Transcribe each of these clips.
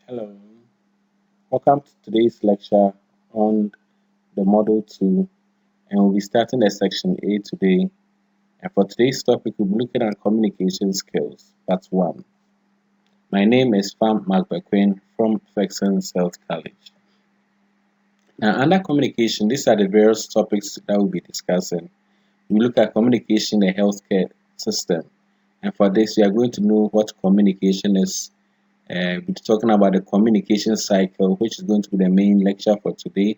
Hello, welcome to today's lecture on the Model 2, and we'll be starting at Section A today. And for today's topic, we'll be looking at communication skills, Part 1. My name is Fam McBequin from Fexen Health College. Now, under communication, these are the various topics that we'll be discussing. We look at communication in the healthcare system, and for this, we are going to know what communication is. We're talking about the communication cycle, which is going to be the main lecture for today.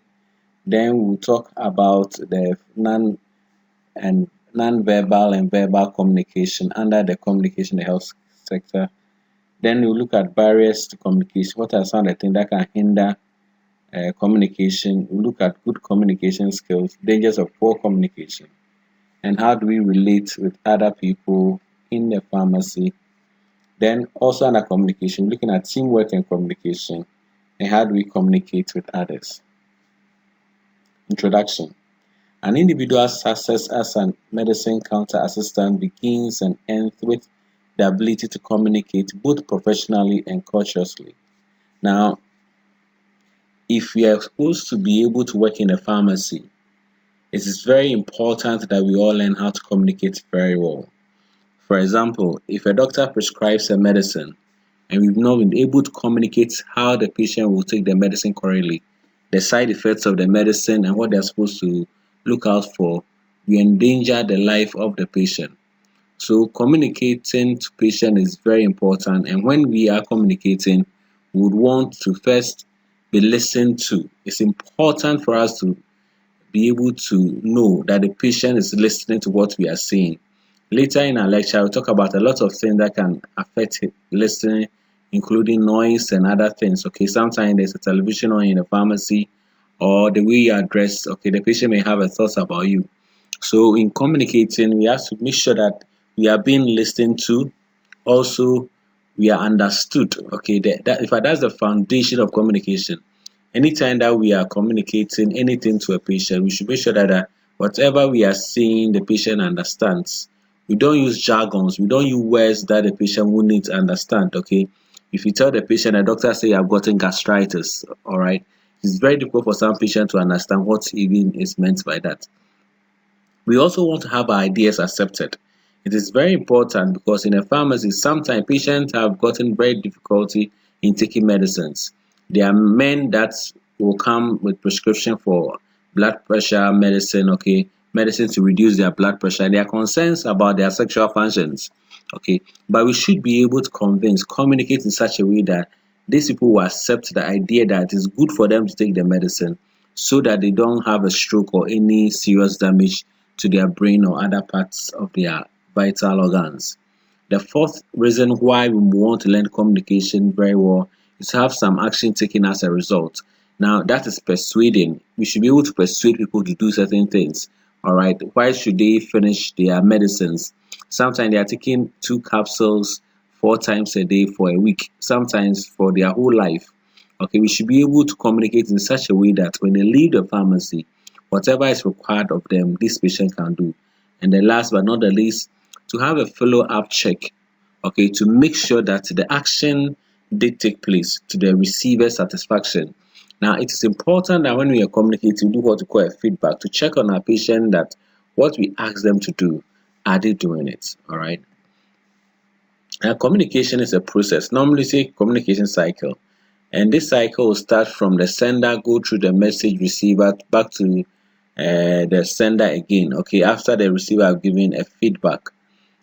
Then we'll talk about the non-verbal and verbal communication under the communication in the health sector. Then we'll look at barriers to communication. What are some of the things that can hinder communication? We'll look at good communication skills, dangers of poor communication, and how do we relate with other people in the pharmacy. Then also under communication, looking at teamwork and communication, and how do we communicate with others. Introduction. An individual's success as a medicine counter assistant begins and ends with the ability to communicate both professionally and consciously. Now, if we are supposed to be able to work in a pharmacy, it is very important that we all learn how to communicate very well. For example, if a doctor prescribes a medicine and we've not been able to communicate how the patient will take the medicine correctly, the side effects of the medicine and what they're supposed to look out for, we endanger the life of the patient. So communicating to patient is very important, and when we are communicating, we would want to first be listened to. It's important for us to be able to know that the patient is listening to what we are saying. Later in our lecture, we'll talk about a lot of things that can affect listening, including noise and other things. Okay, sometimes there's a television on in the pharmacy, or the way you are dressed. Okay, the patient may have a thought about you. So in communicating, we have to make sure that we are being listened to. Also, we are understood. Okay, that's the foundation of communication. Anytime that we are communicating anything to a patient, we should make sure that whatever we are saying, the patient understands. We don't use jargons. We don't use words that the patient will need to understand. Okay, if you tell the patient, the doctor say I've gotten gastritis, all right, it's very difficult for some patient to understand what even is meant by that. We also want to have our ideas accepted. It is very important because in a pharmacy, sometimes patients have gotten very difficulty in taking medicines. There are men that will come with prescription for blood pressure medicine, okay, medicine to reduce their blood pressure. There are concerns about their sexual functions, okay, but we should be able to communicate in such a way that these people will accept the idea that it is good for them to take the medicine so that they don't have a stroke or any serious damage to their brain or other parts of their vital organs. The fourth reason why we want to learn communication very well is to have some action taken as a result. Now, that is persuading. We should be able to persuade people to do certain things. All right. Why should they finish their medicines? Sometimes they are taking 2 capsules 4 times a day for a week, sometimes for their whole life. Okay, we should be able to communicate in such a way that when they leave the pharmacy, whatever is required of them, this patient can do. And the last but not the least, to have a follow-up check, okay, to make sure that the action did take place to the receiver's satisfaction. Now, it is important that when we are communicating, we do what we call a feedback to check on our patient that what we ask them to do, are they doing it? All right. Now, communication is a process. Normally, say communication cycle, and this cycle will start from the sender, go through the message receiver back to the sender again. Okay, after the receiver have given a feedback,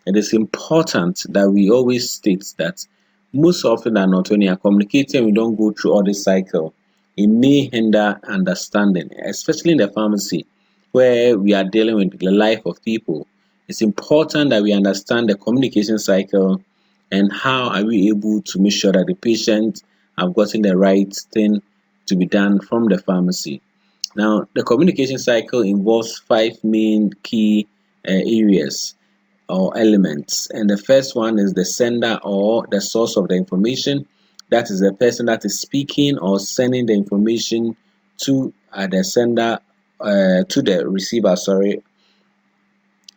it is important that we always state that most often than not, when you are communicating, we don't go through all this cycle. It may hinder understanding, especially in the pharmacy where we are dealing with the life of people. It's important that we understand the communication cycle and how are we able to make sure that the patient have gotten the right thing to be done from the pharmacy. Now, the communication cycle involves five main key areas or elements. And the first one is the sender or the source of the information. That is the person that is speaking or sending the information to the sender, to the receiver, sorry.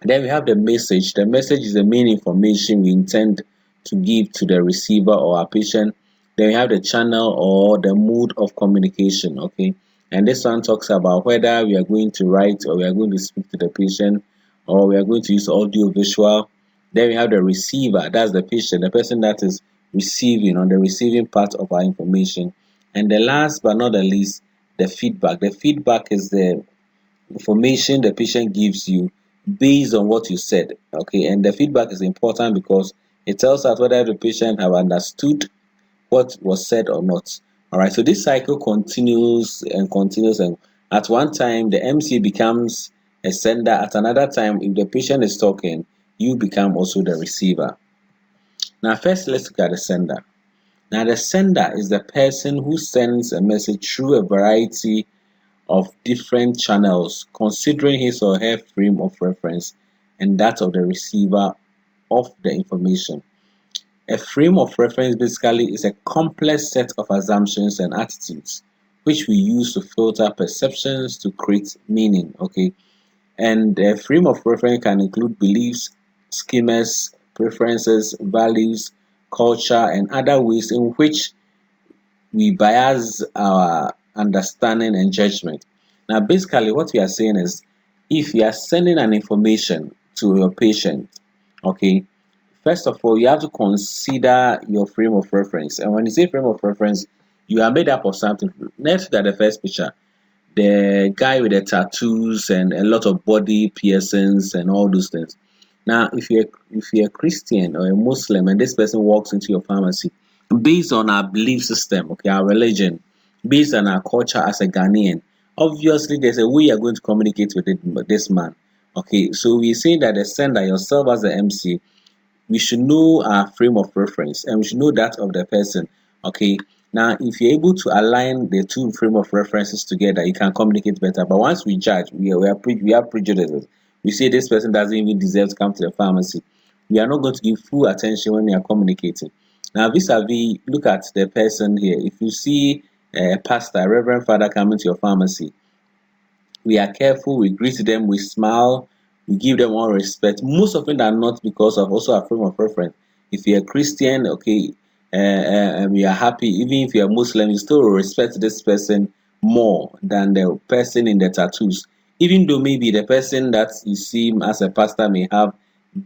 Then we have the message. The message is the main information we intend to give to the receiver or our patient. Then we have the channel or the mode of communication, okay? And this one talks about whether we are going to write or we are going to speak to the patient or we are going to use audio visual. Then we have the receiver, that's the patient, the person that is receiving on the receiving part of our information. And the last but not the least, the feedback. The feedback is the information the patient gives you based on what you said, okay? And the feedback is important because it tells us whether the patient have understood what was said or not. All right, so this cycle continues and continues, and at one time the MC becomes a sender. At another time, if the patient is talking, you become also the receiver. Now, first, let's look at the sender. Now, the sender is the person who sends a message through a variety of different channels, considering his or her frame of reference and that of the receiver of the information. A frame of reference basically is a complex set of assumptions and attitudes which we use to filter perceptions to create meaning. Okay, and a frame of reference can include beliefs, schemas, preferences, values, culture, and other ways in which we bias our understanding and judgment. Now, basically, what we are saying is if you are sending an information to your patient, okay, first of all, you have to consider your frame of reference. And when you say frame of reference, you are made up of something. Let's look at the first picture. The guy with the tattoos and a lot of body piercings and all those things. Now, if you're a Christian or a Muslim and this person walks into your pharmacy, based on our belief system, okay, our religion, based on our culture as a Ghanaian, obviously there's a way you're going to communicate with this man. Okay, so we're saying that the sender, yourself as the MC, we should know our frame of reference and we should know that of the person. Okay. Now, if you're able to align the two frame of references together, you can communicate better. But once we judge, we have prejudices. We say this person doesn't even deserve to come to the pharmacy. We are not going to give full attention when we are communicating. Now, vis-a-vis, look at the person here. If you see a pastor, a reverend father coming to your pharmacy, we are careful, we greet them, we smile, we give them all respect. Most of it are not because of also a frame of reference. If you're a Christian, okay, we are happy. Even if you're Muslim, you still respect this person more than the person in the tattoos. Even though maybe the person that you see as a pastor may have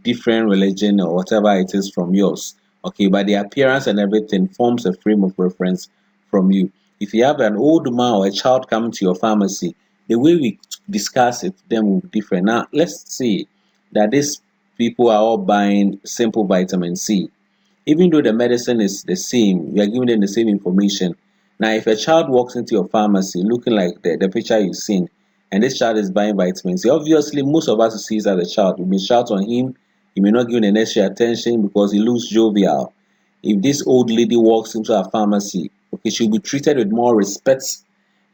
different religion or whatever it is from yours. Okay, but the appearance and everything forms a frame of reference from you. If you have an old man or a child coming to your pharmacy, the way we discuss it them will be different. Now, let's say that these people are all buying simple vitamin C. Even though the medicine is the same, we are giving them the same information. Now, if a child walks into your pharmacy looking like the picture you've seen, and this child is buying vitamin C, obviously most of us who see it as a child, we may shout on him, he may not give the necessary attention because he looks jovial. If this old lady walks into a pharmacy, okay, she'll be treated with more respect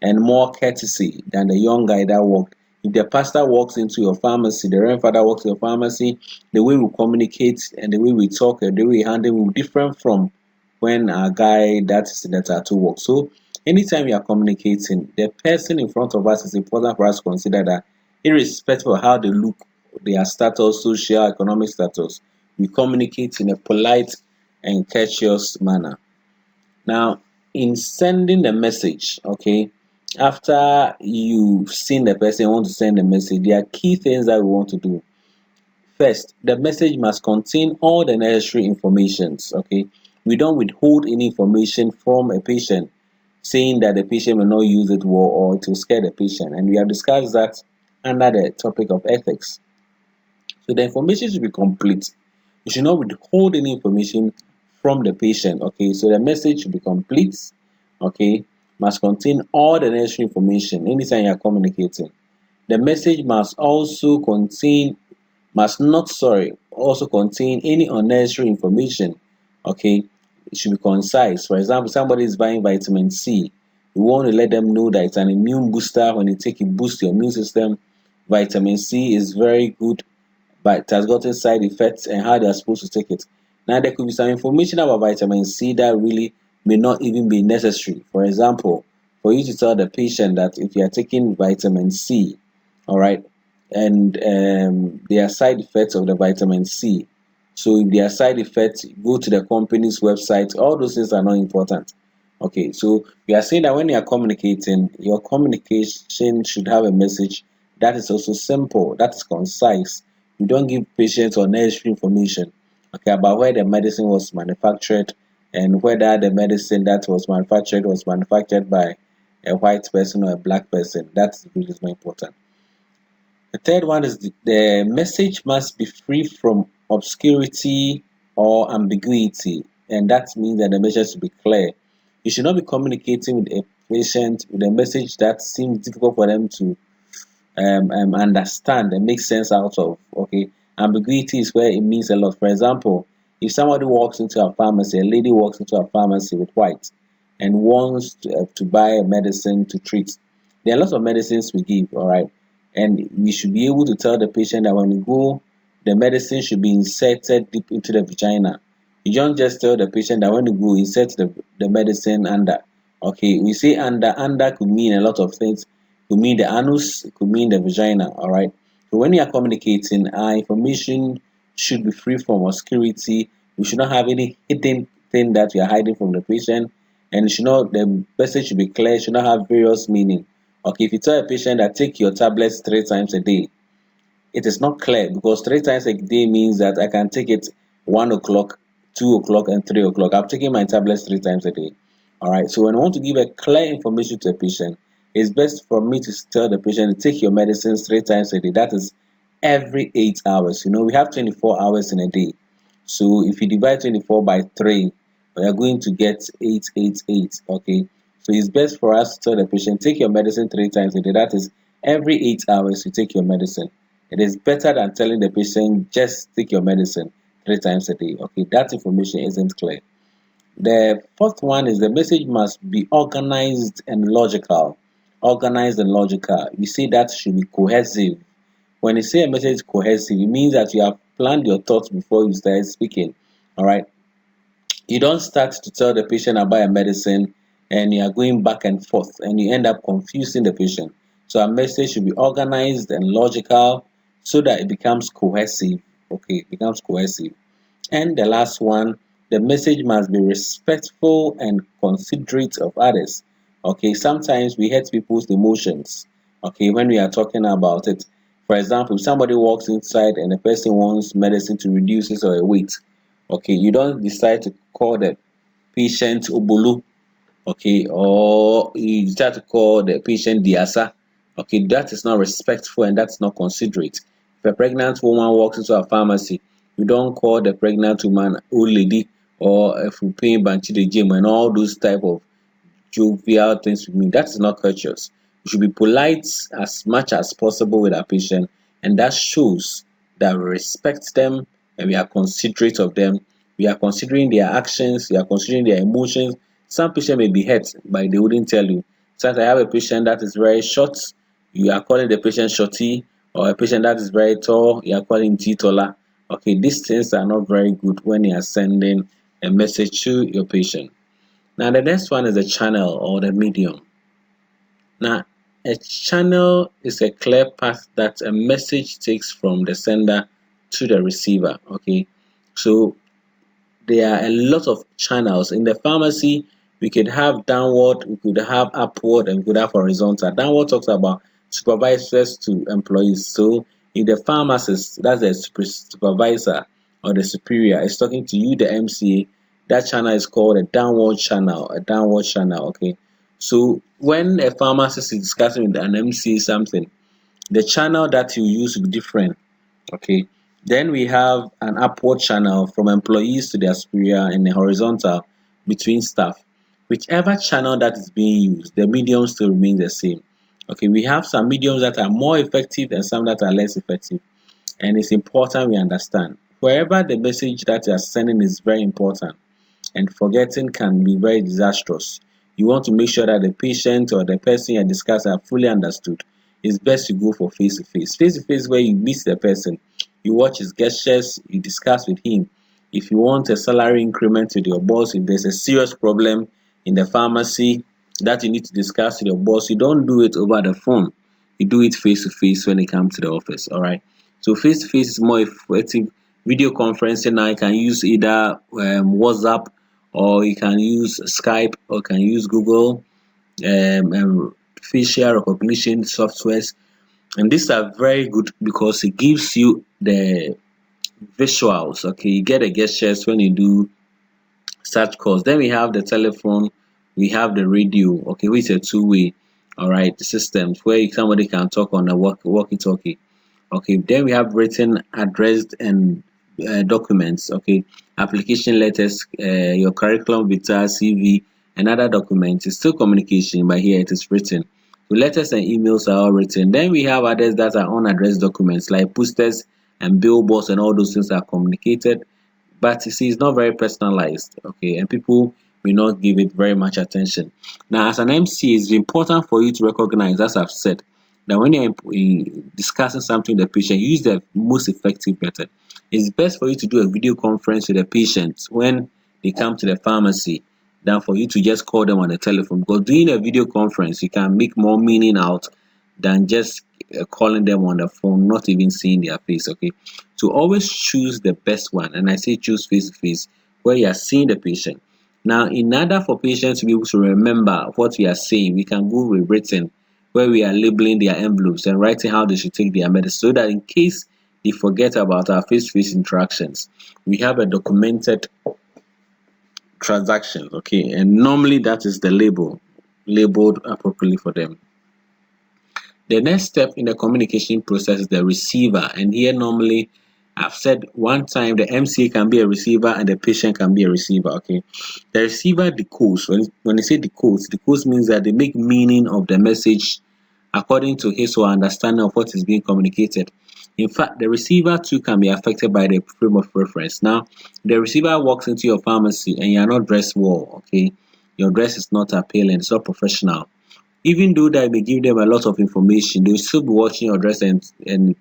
and more courtesy than the young guy that walked. If the pastor walks into your pharmacy, the reverend father walks in your pharmacy, the way we communicate and the way we talk and the way we handle will be different from when a guy that is in the tattoo walks. So anytime we are communicating, the person in front of us is important for us to consider that irrespective of how they look, their status, social, economic status, we communicate in a polite and courteous manner. Now, in sending the message, okay, after you've seen the person want to send the message, there are key things that we want to do. First, the message must contain all the necessary informations. Okay, we don't withhold any information from a patient, saying that the patient will not use it well or it will scare the patient. And we have discussed that under the topic of ethics. So the information should be complete. You should not withhold any information from the patient. Okay, so the message should be complete. Okay, must contain all the necessary information anytime you are communicating. The message must not, also contain any unnecessary information. Okay, it should be concise. For example, somebody is buying vitamin C. We want to let them know that it's an immune booster. When you take it, boost your immune system. Vitamin C is very good, but it has gotten side effects and how they are supposed to take it. Now, there could be some information about vitamin C that really may not even be necessary. For example, for you to tell the patient that if you are taking vitamin C, all right, and there are side effects of the vitamin C, So if there are side effects, go to the company's website. All those things are not important. Okay, so we are saying that when you are communicating, your communication should have a message that is also simple, that is concise. You don't give patients unnecessary information, okay, about where the medicine was manufactured and whether the medicine that was manufactured by a white person or a black person. That's really more important. The third one is the message must be free from obscurity or ambiguity, and that means that the message should be clear. You should not be communicating with a patient with a message that seems difficult for them to understand and make sense out of. Okay, ambiguity is where it means a lot. For example, if somebody walks into a pharmacy, a lady walks into a pharmacy with white and wants to buy a medicine to treat, there are lots of medicines we give, all right, and we should be able to tell the patient that when you go, the medicine should be inserted deep into the vagina. You don't just tell the patient that when you go, insert the medicine under. Okay, we say under could mean a lot of things. Could mean the anus, it could mean the vagina, all right? So when you are communicating, our information should be free from obscurity. We should not have any hidden thing that we are hiding from the patient, and it should not the message should be clear, it should not have various meaning. Okay, if you tell a patient that take your tablets 3 times a day, it is not clear because 3 times a day means that I can take it 1 o'clock, 2 o'clock, and 3 o'clock. I'm taking my tablets 3 times a day. All right. So when I want to give a clear information to a patient, it's best for me to tell the patient to take your medicines 3 times a day. That is every 8 hours. We have 24 hours in a day. So if you divide 24 by 3, we are going to get 888. Okay. So it's best for us to tell the patient, take your medicine 3 times a day. That is every 8 hours you take your medicine. It is better than telling the patient just take your medicine 3 times a day. Okay, that information isn't clear. The fourth one is the message must be organized and logical. Organized and logical. We say that should be cohesive. When you say a message is cohesive, it means that you have planned your thoughts before you start speaking. All right. You don't start to tell the patient about a medicine and you are going back and forth and you end up confusing the patient. So a message should be organized and logical so that it becomes cohesive. Okay, it becomes cohesive. And the last one, the message must be respectful and considerate of others. Okay, sometimes we hurt people's emotions. Okay, when we are talking about it. For example, if somebody walks inside and the person wants medicine to reduce his or her weight, okay, you don't decide to call the patient Obolu, okay, or you decide to call the patient Diasa. Okay, that is not respectful and that's not considerate. If a pregnant woman walks into a pharmacy, you don't call the pregnant woman old lady or if you pay Banchi the gym and all those type of jovial things with me. That is not courteous. We should be polite as much as possible with our patient, and that shows that we respect them and we are considerate of them. We are considering their actions, we are considering their emotions. Some patient may be hurt, but they wouldn't tell you. Since I have a patient that is very short, you are calling the patient shorty, or a patient that is very tall, you are calling T-taller. Okay, these things are not very good when you are sending a message to your patient. Now, the next one is the channel or the medium. Now, a channel is a clear path that a message takes from the sender to the receiver. Okay, so there are a lot of channels in the pharmacy. We could have downward, we could have upward, and we could have horizontal. Downward talks about supervisors to employees. So if the pharmacist, that's the supervisor or the superior, is talking to you, the MCA, that channel is called a downward channel. A downward channel. Okay. So when a pharmacist is discussing with an MCA something, the channel that you use will be different. Okay. Then we have an upward channel from employees to their superior and a horizontal between staff. Whichever channel that is being used, the medium still remains the same. Okay, we have some mediums that are more effective and some that are less effective. And it's important we understand. Wherever the message that you are sending is very important, and forgetting can be very disastrous. You want to make sure that the patient or the person you're discussing are fully understood. It's best to go for face to face. Face to face where you meet the person, you watch his gestures, you discuss with him. If you want a salary increment with your boss, if there's a serious problem in the pharmacy that you need to discuss with your boss, you don't do it over the phone. You do it face to face when you come to the office. All right. So face to face is more effective video conferencing now, you can use either WhatsApp, or you can use Skype, or you can use Google facial recognition softwares. And these are very good because it gives you the visuals. Okay, you get the gestures when you do such calls. Then we have the telephone, we have the radio, okay, which is a two-way, all right, systems where somebody can talk on a walkie-talkie. Okay, then we have written, addressed, and documents. Okay, application letters, your curriculum vitae, CV, and other documents. It's still communication, but here it is written. So letters and emails are all written. Then we have others that are unaddressed documents like posters and billboards, and all those things are communicated, but you see it's not very personalized, okay, and people may not give it very much attention. Now, as an MC, it's important for you to recognize, as I've said, that when you're discussing something with the patient, use the most effective method. It's best for you to do a video conference with the patient when they come to the pharmacy than for you to just call them on the telephone, because doing a video conference you can make more meaning out than just calling them on the phone, not even seeing their face. Okay, so always choose the best one, and I say choose face to face where you are seeing the patient. Now, in order for patients to be able to remember what we are saying, we can go with written, where we are labeling their envelopes and writing how they should take their medicine, so that in case they forget about our face to face interactions, we have a documented transaction. Okay, and normally that is the labeled appropriately for them. The next step in the communication process is the receiver, and here normally I've said one time the MCA can be a receiver and the patient can be a receiver. Okay, the receiver decodes. When they say decodes means that they make meaning of the message according to his or her understanding of what is being communicated. In fact, the receiver too can be affected by the frame of reference. Now, the receiver walks into your pharmacy and you are not dressed well. Okay, your dress is not appealing, it's not professional. Even though that may give them a lot of information, they'll still be watching your dress and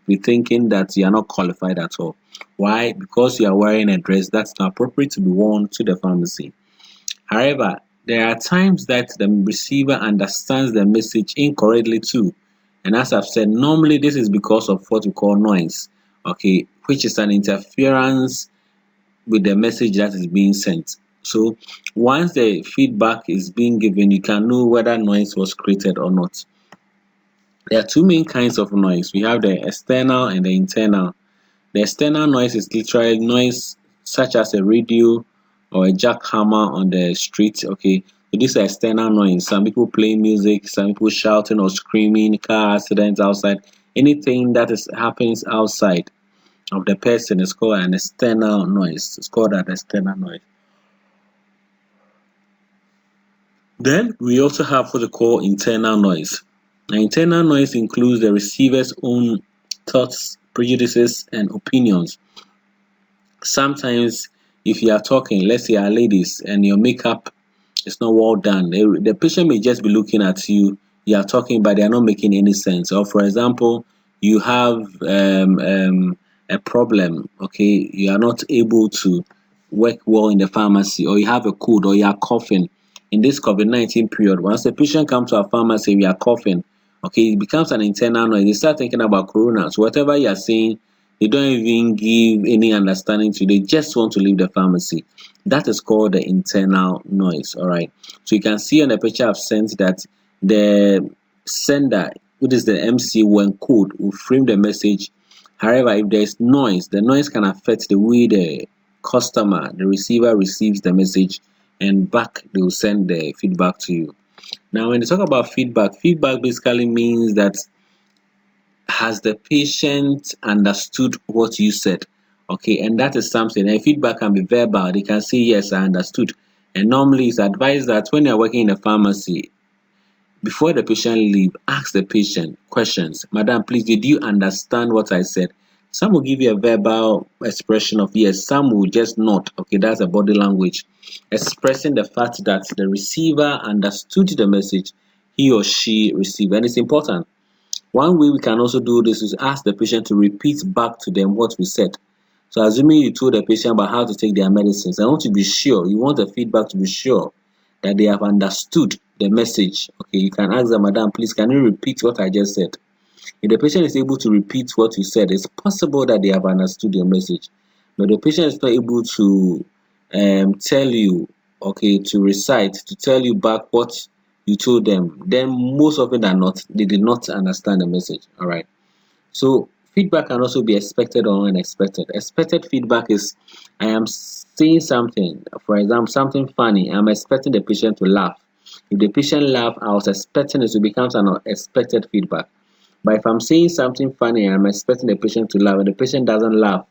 be thinking that you are not qualified at all. Why? Because you are wearing a dress that's not appropriate to be worn to the pharmacy. However, there are times that the receiver understands the message incorrectly too. And as I've said, normally this is because of what we call noise, okay, which is an interference with the message that is being sent. So once the feedback is being given, you can know whether noise was created or not. There are two main kinds of noise. We have the external and the internal. The external noise is literally noise such as a radio or a jackhammer on the street. Okay, so this is external noise. Some people play music, some people shouting or screaming, car accidents outside. Anything that is happens outside of the person is called an external noise. It's called an external noise. Then we also have what we call internal noise. Now, internal noise includes the receiver's own thoughts, prejudices, and opinions. Sometimes, if you are talking, let's say, are ladies, and your makeup is not well done, the patient may just be looking at you. You are talking, but they are not making any sense. Or, for example, you have a problem. Okay, you are not able to work well in the pharmacy, or you have a cold, or you are coughing. In this COVID-19 period, once the patient comes to our pharmacy, we are coughing. Okay, it becomes an internal noise. They start thinking about corona. So whatever you are saying, they don't even give any understanding to. They just want to leave the pharmacy. That is called the internal noise. All right. So you can see on the picture I've sent that the sender, which is the MC, when code will frame the message. However, if there is noise, the noise can affect the way the customer, the receiver, receives the message, and back they will send the feedback to you. Now, when they talk about feedback, feedback basically means that has the patient understood what you said? Okay, and that is something. And feedback can be verbal. They can say, yes, I understood. And normally it's advised that when you're working in a pharmacy, before the patient leave, ask the patient questions. Madam, please, did you understand what I said? Some will give you a verbal expression of yes, some will just not. Okay, that's a body language expressing the fact that the receiver understood the message he or she received. And it's important. One way we can also do this is ask the patient to repeat back to them what we said. So assuming you told the patient about how to take their medicines, I want to be sure, you want the feedback to be sure that they have understood the message. Okay, you can ask them, Madam, please, can you repeat what I just said? If the patient is able to repeat what you said, it's possible that they have understood your message. but the patient is not able to tell you, okay, to recite, to tell you back what you told them, then most often than not, they did not understand the message. All right. So feedback can also be expected or unexpected. Expected feedback is I am saying something, for example, something funny. I'm expecting the patient to laugh. If the patient laugh, I was expecting it to become an unexpected feedback. But if I'm saying something funny, I'm expecting the patient to laugh, and the patient doesn't laugh,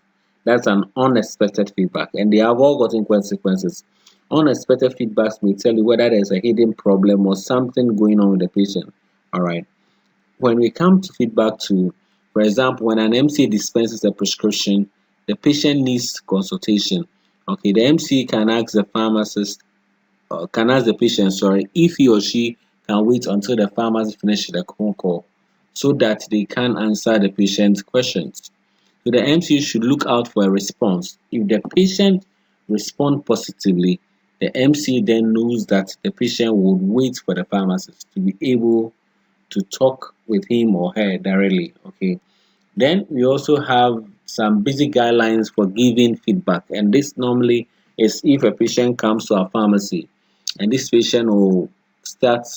that's an unexpected feedback, and they have all gotten consequences. Unexpected feedbacks may tell you whether there's a hidden problem or something going on with the patient. All right. When we come to feedback to, for example, when an MCA dispenses a prescription, the patient needs consultation. Okay, the MCA can ask the pharmacist, can ask the patient, sorry, if he or she can wait until the pharmacist finishes the phone call so that they can answer the patient's questions. So the MCA should look out for a response. If the patient responds positively, the MCA then knows that the patient would wait for the pharmacist to be able to talk with him or her directly. Okay. Then we also have some basic guidelines for giving feedback, and this normally is if a patient comes to our pharmacy and this patient will start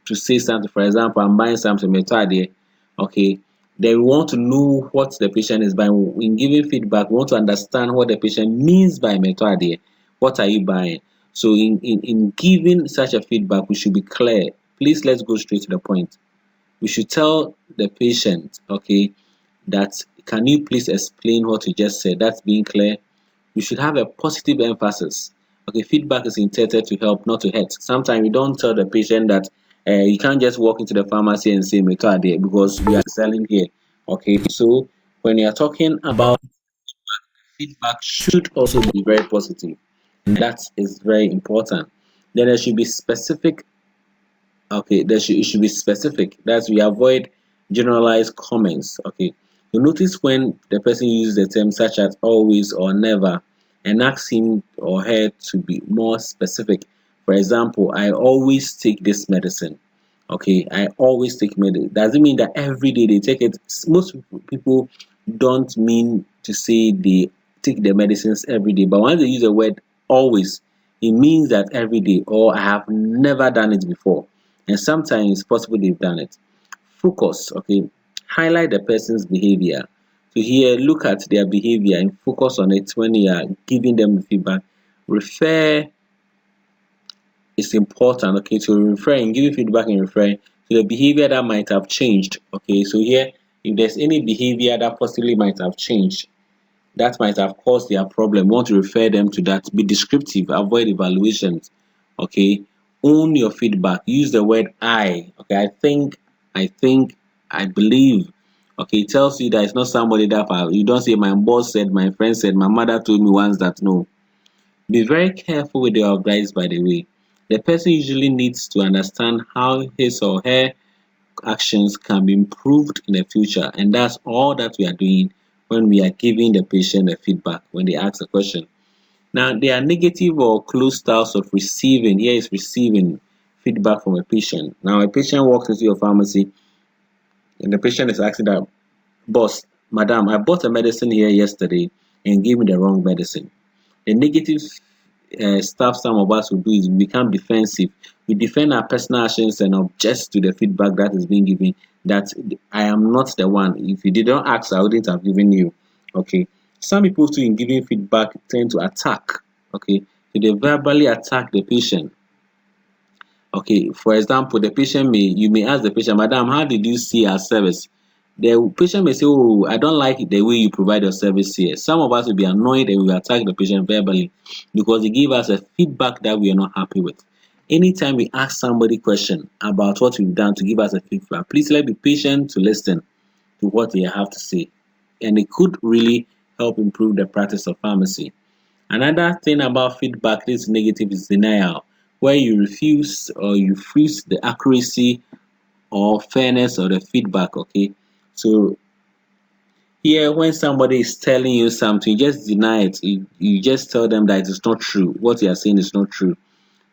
to say something. For example, I'm buying something, metadie. Okay. Then we want to know what the patient is buying. In giving feedback, we want to understand what the patient means by metadie. What are you buying? So in giving such a feedback, we should be clear. Please let's go straight to the point. We should tell the patient, okay, that can you please explain what you just said? That's being clear. You should have a positive emphasis. Okay, feedback is intended to help, not to hurt. Sometimes you don't tell the patient that you can't just walk into the pharmacy and say "Meto there" because we are selling here. Okay, so when you are talking about feedback, should also be very positive. That is very important. Then there should be specific. Okay, it should be specific. That's we avoid generalized comments. Okay, you notice when the person uses the term such as always or never, and ask him or her to be more specific. For example, I always take this medicine. Okay, I always take medicine. Doesn't mean that every day they take it. Most people don't mean to say they take the medicines every day, but once they use the word always, it means that every day, or I have never done it before, and sometimes it's possible they've done it. Focus, okay, highlight the person's behavior. So here, look at their behavior and focus on it when you are giving them feedback. Refer is important, okay, to refer and giving feedback and referring to the behavior that might have changed. Okay, so here, if there's any behavior that possibly might have changed, that might have caused their problem. You want to refer them to that. Be descriptive, avoid evaluations. Okay. Own your feedback. Use the word I. Okay. I think, I believe. Okay. It tells you that it's not somebody that you don't say my boss said, my friend said, my mother told me once that no. Be very careful with your advice, by the way. The person usually needs to understand how his or her actions can be improved in the future. And that's all that we are doing when we are giving the patient a feedback when they ask a question. Now, there are negative or closed styles of receiving. Here is receiving feedback from a patient. Now, a patient walks into your pharmacy and the patient is asking that, boss, madam, I bought a medicine here yesterday and gave me the wrong medicine. The negative stuff some of us will do is become defensive. We defend our personal actions and object to the feedback that is being given. That I am not the one. If you did not ask, I wouldn't have given you. Okay. Some people too, in giving feedback, tend to attack. Okay. So they verbally attack the patient. Okay. For example, you may ask the patient, Madam, how did you see our service? The patient may say, oh, I don't like the way you provide your service here. Some of us will be annoyed and we will attack the patient verbally because they give us a feedback that we are not happy with. Anytime we ask somebody question about what we've done to give us a feedback, please let be patient to listen to what they have to say. And it could really help improve the practice of pharmacy. Another thing about feedback that is negative is denial, where you refuse or you freeze the accuracy or fairness of the feedback. Okay. So here, when somebody is telling you something, you just deny it. You just tell them that it is not true. What you are saying is not true.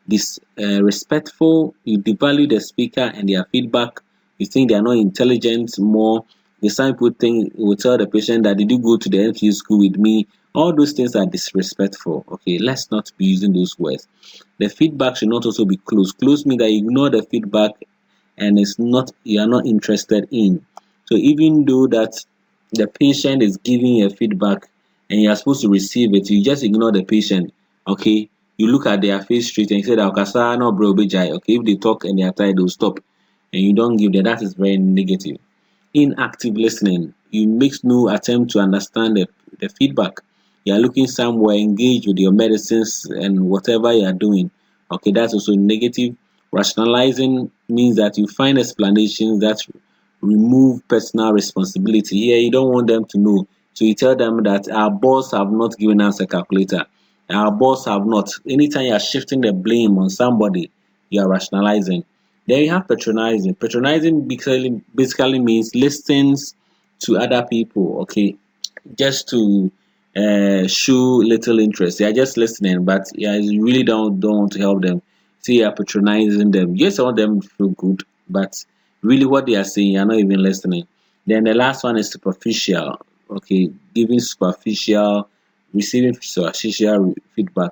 This respectful, you devalue the speaker and their feedback. You think they are not intelligent more. The some people think will tell the patient that did you go to the MCU school with me All those things are disrespectful. Okay, let's not be using those words. The feedback should not also be closed. Closed means that you ignore the feedback and it's not, you are not interested in. So even though that the patient is giving you a feedback and you are supposed to receive it, you just ignore the patient. Okay, you look at their face straight and you say that "Okasa no bro bejai." Okay, if they talk and they are tired, they'll stop, and you don't give them. That is very negative. Inactive listening, you make no attempt to understand the feedback. You are looking somewhere, engaged with your medicines and whatever you are doing. Okay, that's also negative. Rationalizing means that you find explanations that remove personal responsibility. Here, you don't want them to know. So you tell them that our boss have not given us a calculator. Our boss have not. Anytime you are shifting the blame on somebody, you are rationalizing. Then you have patronizing. Patronizing basically means listens to other people, okay, just to show little interest. They are just listening, but yeah, you really don't want to help them. So you are patronizing them. Yes, I want them to feel good, but really what they are saying, you are not even listening. Then the last one is superficial. Okay, giving superficial, receiving superficial feedback.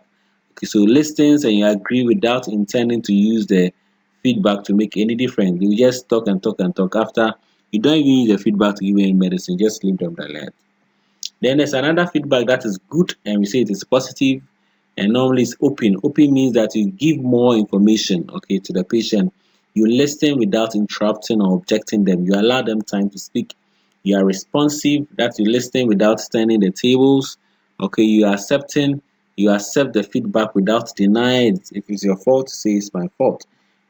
Okay, so listens and you agree without intending to use the feedback to make any difference. You just talk and talk and talk. After you don't even use the feedback to give any medicine, just leave them like. Then there's another feedback that is good, and we say it is positive, and normally it's open. Open means that you give more information, okay, to the patient. You listen without interrupting or objecting them. You allow them time to speak. You are responsive, that you listen without turning the tables. Okay, you are accepting, you accept the feedback without denying it. If it's your fault, say it's my fault.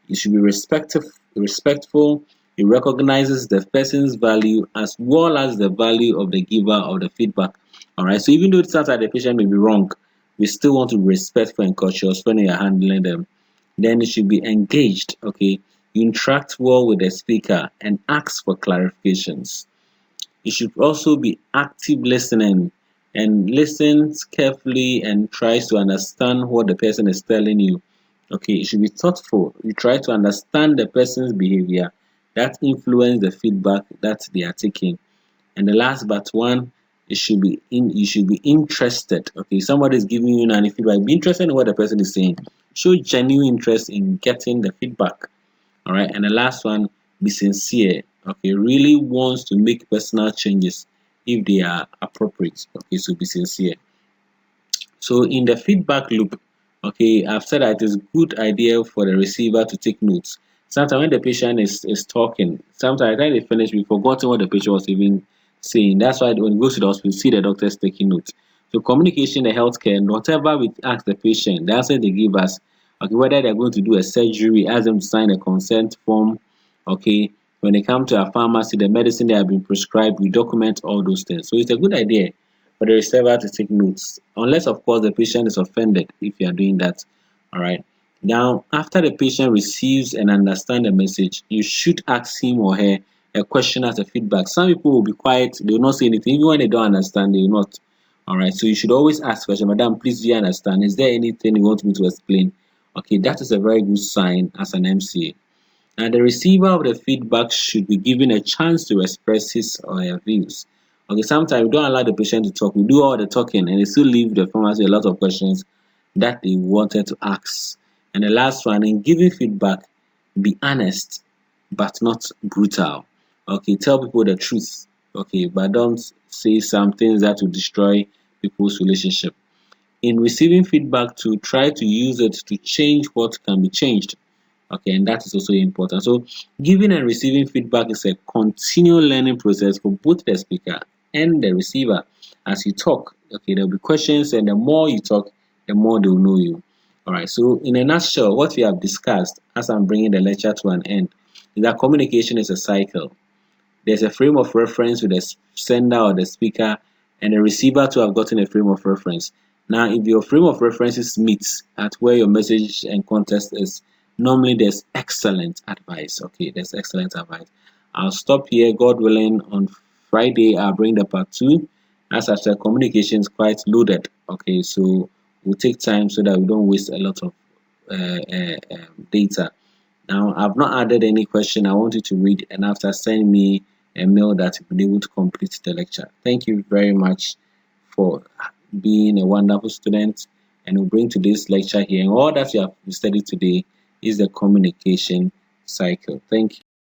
You should be respectful. It recognizes the person's value as well as the value of the giver of the feedback. All right. So even though it sounds like the patient may be wrong, we still want to be respectful and cautious when you are handling them. Then it should be engaged. Okay. You interact well with the speaker and ask for clarifications. You should also be active listening and listens carefully and tries to understand what the person is telling you. Okay, you should be thoughtful. You try to understand the person's behavior that influence the feedback that they are taking. And the last but one, you should be interested. Okay, somebody is giving you any feedback. Be interested in what the person is saying. Show genuine interest in getting the feedback. All right, and the last one, be sincere. Okay, really wants to make personal changes if they are appropriate. Okay, so be sincere. So in the feedback loop, okay, I've said that it is good idea for the receiver to take notes. Sometimes when the patient is talking, sometimes when they finish, we forgotten what the patient was even saying. That's why when we go to the hospital, we see the doctors taking notes. So communication in the healthcare, and whatever we ask the patient, the answer they give us, okay, whether they're going to do a surgery, we ask them to sign a consent form, okay. When they come to our pharmacy, the medicine they have been prescribed, we document all those things. So it's a good idea for the receiver to take notes, unless of course the patient is offended if you are doing that. All right. Now, after the patient receives and understands the message, you should ask him or her a question as a feedback. Some people will be quiet, they will not say anything. Even when they don't understand, they will not. All right. So you should always ask question, Madam, please do you understand? Is there anything you want me to explain? Okay, that is a very good sign as an MCA. And the receiver of the feedback should be given a chance to express his or her views. Okay, sometimes we don't allow the patient to talk. We do all the talking and they still leave the pharmacy a lot of questions that they wanted to ask. And the last one, in giving feedback, be honest but not brutal. Okay, tell people the truth. Okay, but don't say some things that will destroy people's relationship. In receiving feedback, to try to use it to change what can be changed. Okay, and that is also important. So giving and receiving feedback is a continual learning process for both the speaker and the receiver. As you talk, okay, there'll be questions, and the more you talk, the more they'll know you. All right, so in a nutshell, what we have discussed as I'm bringing the lecture to an end is that communication is a cycle. There's a frame of reference with the sender or the speaker, and the receiver to have gotten a frame of reference. Now, if your frame of references meets at where your message and context is, normally there's excellent advice. Okay, there's excellent advice. I'll stop here. God willing, on Friday I'll bring the part two. As I said, communication is quite loaded. Okay, so we'll take time so that we don't waste a lot of data. Now, I've not added any question. I want you to read, and after send me a mail that you'll be able to complete the lecture. Thank you very much for being a wonderful student, and we'll bring today's lecture here. And all that you have studied today is the communication cycle. Thank you.